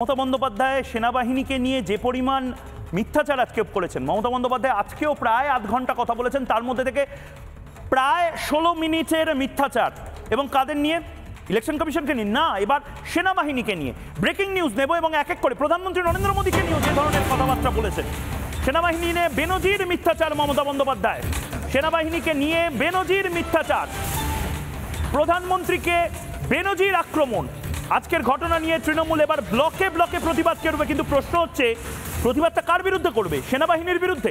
মমতা বন্দ্যোপাধ্যায় সেনাবাহিনীকে নিয়ে যে পরিমাণ মিথ্যাচার আজকে করেছেন, মমতা বন্দ্যোপাধ্যায় আজকেও প্রায় আধ ঘন্টা কথা বলেছেন, তার মধ্যে থেকে প্রায় 16 মিনিটের মিথ্যাচার। এবং কাদের নিয়ে? ইলেকশন কমিশনকে নিয়ে না, এবার সেনাবাহিনীকে নিয়ে। ব্রেকিং নিউজ নেব এবং এক এক করে প্রধানমন্ত্রী নরেন্দ্র মোদীকে নিয়েও যে ধরনের কথাবার্তা বলেছেন। সেনাবাহিনী নিয়ে বেনজির মিথ্যাচার মমতা বন্দ্যোপাধ্যায়, সেনাবাহিনীকে নিয়ে বেনজির মিথ্যাচার, প্রধানমন্ত্রীকে বেনজির আক্রমণ। আজকের ঘটনা নিয়ে তৃণমূল এবার ব্লকে ব্লকে প্রতিবাদ করবে, কিন্তু প্রশ্ন হচ্ছে প্রতিবাদটা কার বিরুদ্ধে করবে? সেনাবাহিনীর বিরুদ্ধে।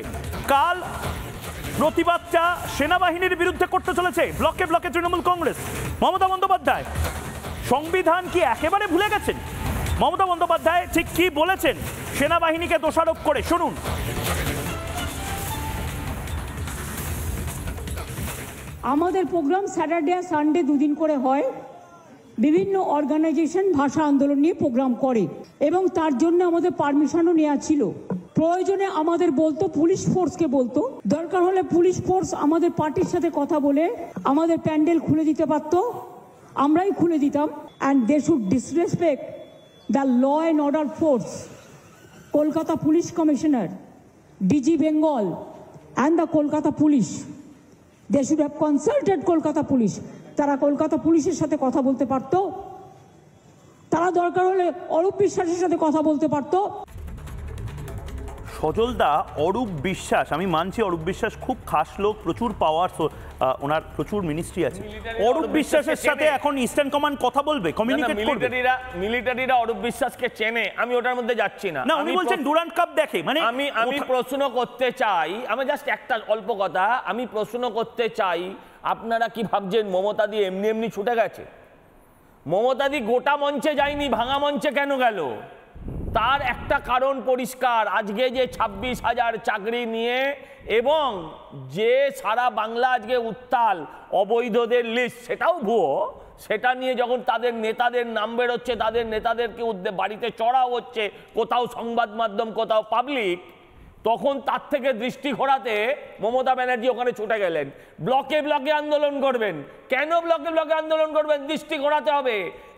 কাল প্রতিবাদটা সেনাবাহিনীর বিরুদ্ধে করতে চলেছে ব্লকে ব্লকে তৃণমূল কংগ্রেস। মমতা বন্দ্যোপাধ্যায় সংবিধান কি একেবারে ভুলে গেছেন? মমতা বন্দ্যোপাধ্যায় ঠিক কি বলেছেন সেনাবাহিনীকে দোষারোপ করে, শুনুন। আমাদের প্রোগ্রাম স্যাটারডে আর সানডে দুদিন করে হয়। বিভিন্ন অর্গানাইজেশন ভাষা আন্দোলন নিয়ে প্রোগ্রাম করে এবং তার জন্য আমাদের পারমিশনও নেওয়া ছিল। প্রয়োজনে আমাদের বলতো, পুলিশ ফোর্সকে বলতো, দরকার হলে পুলিশ ফোর্স আমাদের পার্টির সাথে কথা বলে আমাদের প্যান্ডেল খুলে দিতে পারত, আমরাই খুলে দিতাম। And they should disrespect the law and order force, Kolkata police commissioner, DG Bengal and the Kolkata police. They should have consulted Kolkata police. তারা কলকাতা পুলিশের সাথে কথা বলতে পারত, তারা দরকার হলে অরূপ বিশ্বাসের সাথে কথা বলতে পারত। সজলদা, অরূপ বিশ্বাস, আমি মানছি অরূপ বিশ্বাস খুব খাস লোক, প্রচুর পাওয়ার, ওনার প্রচুর মিনিস্ট্রি আছে। অরূপ বিশ্বাসের সাথে এখন ইস্টার্ন কমান্ড কথা বলবে, কমিউনিকেট করবে। মিলিটারিরা অরূপ বিশ্বাসকে চেনে, আমি ওটার মধ্যে যাচ্ছি না। না, উনি বলছেন ডুরান্ড কাপ দেখে, মানে আমি প্রশ্ন করতে চাই, আমি জাস্ট একটা অল্প কথা, আমি প্রশ্ন করতে চাই, আপনারা কি ভাবছেন মমতা দি এমনি এমনি ছুটে গেছে? মমতা দি গোটা মঞ্চে যায়নি, ভাঙা মঞ্চে কেন গেল? তার একটা কারণ পরিষ্কার। আজকে যে 26,000 চাকরি নিয়ে এবং যে সারা বাংলা আজকে উত্তাল, অবৈধদের লিস্ট, সেটাও ভুয়ো, সেটা নিয়ে যখন তাদের নেতাদের নাম বেরোচ্ছে, তাদের নেতাদেরকে বাড়িতে চড়াও হচ্ছে, কোথাও সংবাদ মাধ্যম, কোথাও পাবলিক, তখন তার থেকে দৃষ্টি ঘোরাতে মমতা ব্যানার্জি ওখানে ছুটে গেলেন। ব্লকে ব্লকে আন্দোলন করবেন। কেন ব্লকে ব্লকে আন্দোলন করবেন? দৃষ্টি ঘোরাতে হবে।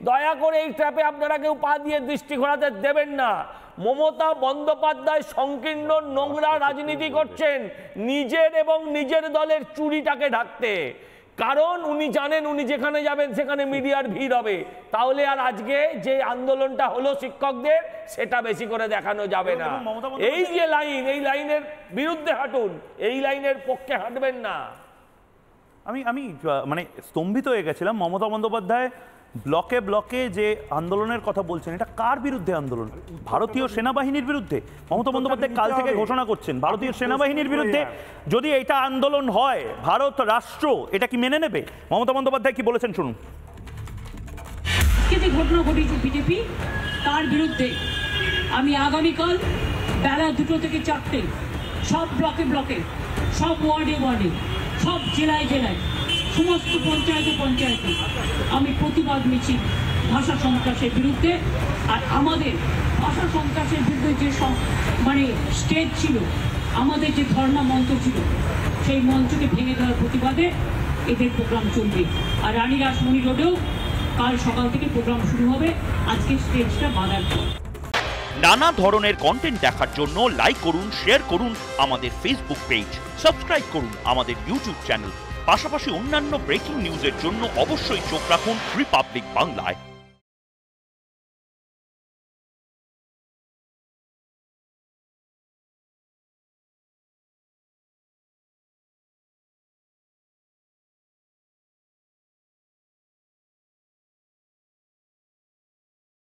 দয়া করে এই ট্র্যাপে আপনারা কেউ পা দিয়ে দৃষ্টি ঘোরাতে দেবেন না। মমতা বন্দ্যোপাধ্যায় সংকীর্ণ নোংরা রাজনীতি করছেন নিজের এবং নিজের দলের চুরিটাকে ঢাকতে। কারণ উনি জানেন উনি যেখানে যাবেন সেখানে মিডিয়ার ভিড় হবে, তাহলে আর আজকে যে আন্দোলনটা হলো শিক্ষকদের, সেটা বেশি করে দেখানো যাবে না। এই যে লাইন, এই লাইনের বিরুদ্ধে হাঁটুন, এই লাইনের পক্ষে হাঁটবেন না। আমি মানে স্তম্ভিত হয়ে গেছিলাম। মমতা বন্দ্যোপাধ্যায় ব্লকে ব্লকে যে আন্দোলনের কথা বলছেন, এটা কার বিরুদ্ধে আন্দোলন? ভারতীয় সেনাবাহিনীর বিরুদ্ধে। মমতা বন্দ্যোপাধ্যায় কাল থেকে ঘোষণা করছেন ভারতীয় সেনাবাহিনীর বিরুদ্ধে। যদি এটা আন্দোলন হয়, ভারত রাষ্ট্র এটা কি মেনে নেবে? মমতা বন্দ্যোপাধ্যায় কি বলেছেন, শুনুন। যে ঘটনা ঘটেছে বিজেপি, তার বিরুদ্ধে আমি আগামীকাল বেলা 2 থেকে 4টে সব ব্লকে ব্লকে, সব ওয়ার্ডে ওয়ার্ডে, সব জেলায় জেলায়, সমস্ত পঞ্চায়েতে পঞ্চায়েতে আমি প্রতিবাদ মিছিল ভাষা সন্ত্রাসের বিরুদ্ধে। আর আমাদের ভাষা সন্ত্রাসের বিরুদ্ধে যে মানে স্টেজ ছিল, আমাদের যে ধর্ণা মঞ্চ ছিল, সেই মঞ্চকে ভেঙে দেওয়ার প্রতিবাদে এদের প্রোগ্রাম চলবে। আর রানী রাসমণি রোডেও কাল সকাল থেকে প্রোগ্রাম শুরু হবে, আজকে স্টেজটা বাঁধার পর। নানা ধরনের কন্টেন্ট দেখার জন্য লাইক করুন, শেয়ার করুন আমাদের ফেসবুক পেজ, সাবস্ক্রাইব করুন আমাদের ইউটিউব চ্যানেল। পাশাপাশি অন্যান্য ব্রেকিং নিউজের জন্য অবশ্যই চোখ রাখুন রিপাবলিক বাংলায়।